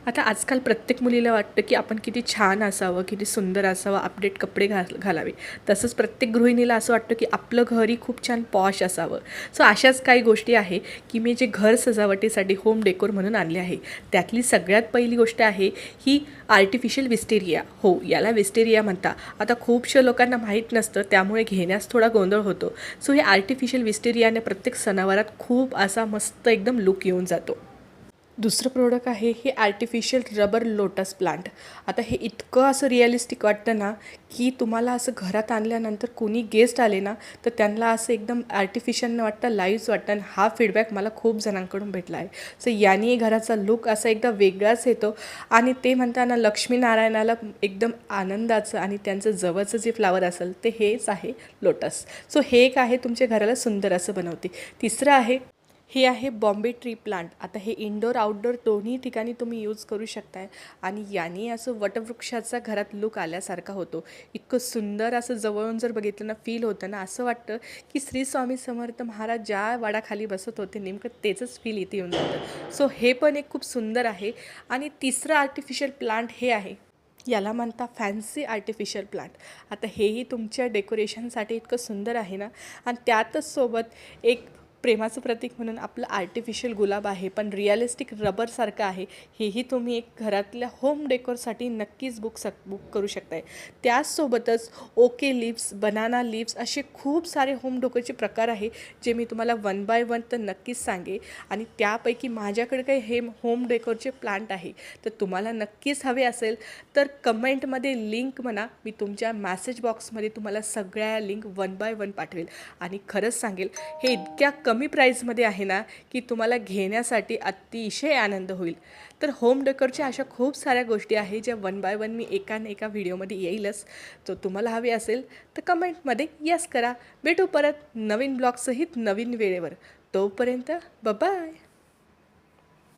आता आजकाल प्रत्येक मुलीला वाटतं की आपण किती छान असावं, किती सुंदर असावं, अपडेट कपडे घालावे. तसंच प्रत्येक गृहिणीला असं वाटतं की आपलं घरही खूप छान पॉश असावं. सो अशाच काही गोष्टी आहे की मी जे घर सजावटीसाठी होम डेकोर म्हणून आणले आहे. त्यातली सगळ्यात पहिली गोष्ट आहे ही आर्टिफिशियल विस्टेरिया. हो, याला विस्टेरिया म्हणता. आता खूपशा लोकांना माहीत नसतं, त्यामुळे घेण्यास थोडा गोंधळ होतो. सो हे आर्टिफिशियल विस्टेरियाने प्रत्येक सणावारात खूप असा मस्त एकदम लुक येऊन जातो. दुसरं प्रोडक्ट आहे हे आर्टिफिशियल रबर लोटस प्लांट. आता हे इतकं असं रिअलिस्टिक वाटतं ना की तुम्हाला असं घरात आणल्यानंतर कोणी गेस्ट आले ना तर त्यांना असं एकदम आर्टिफिशियल वाटतं, लाईव्ह वाटतं. आणि हा फीडबॅक मला खूप जणांकडून भेटला आहे. सो याने घराचा लुक असा एकदा वेगळाच येतो. आणि ते म्हणताना लक्ष्मीनारायणाला एकदम आनंदाचं आणि त्यांचं जवळचं जे फ्लावर असेल ते हेच आहे लोटस. सो हे एक आहे तुमच्या घराला सुंदर असं बनवते. तिसरं आहे हे आहे बॉम्बे ट्री प्लांट. आता हे इनडोअर आउटडोअर दोन्ही ठिकाणी तुम्ही यूज करू शकताय. आणि याने असं वटवृक्षाचा घरात लुक आल्यासारखा होतो. इतकं सुंदर असं जवळून जर बघितलं ना फील होतं ना, असं वाटतं की श्री स्वामी समर्थ महाराज ज्या वडाखाली बसत होते नेमकं तेचंच फील इथे येऊन जातं. सो हे पण एक खूप सुंदर आहे. आणि तिसरं आर्टिफिशियल प्लांट हे आहे, याला म्हणता फॅन्सी आर्टिफिशियल प्लांट. आता हेही तुमच्या डेकोरेशनसाठी इतकं सुंदर आहे ना. आणि त्यातच सोबत एक प्रेमाचं प्रतीक म्हणून आपलं आर्टिफिशियल गुलाब आहे, पण रिअलिस्टिक रबरसारखं आहे. हेही तुम्ही एक घरातल्या होम डेकोरसाठी नक्कीच बुक करू शकताय. त्याचसोबतच ओके लिव्स, बनाना लिव्स असे खूप सारे होम डेकोरचे प्रकार आहे जे मी तुम्हाला वन बाय वन तर नक्कीच सांगे. आणि त्यापैकी माझ्याकडे काही हे होम डेकोरचे प्लांट आहे. तर तुम्हाला नक्कीच हवे असेल तर कमेंटमध्ये लिंक म्हणा, मी तुमच्या मॅसेज बॉक्समध्ये तुम्हाला सगळ्या लिंक वन बाय वन पाठवेल. आणि खरंच सांगेल हे इतक्या कमी प्राईजमध्ये आहे ना की तुम्हाला घेण्यासाठी अतिशय आनंद होईल. तर होम डेकोरच्या अशा खूप साऱ्या गोष्टी आहे ज्या वन बाय वन मी एका व्हिडिओमध्ये येईलच. तो तुम्हाला हवे असेल तर कमेंटमध्ये यस करा. भेटू परत नवीन ब्लॉगसहित नवीन वेळेवर. तोपर्यंत बाय.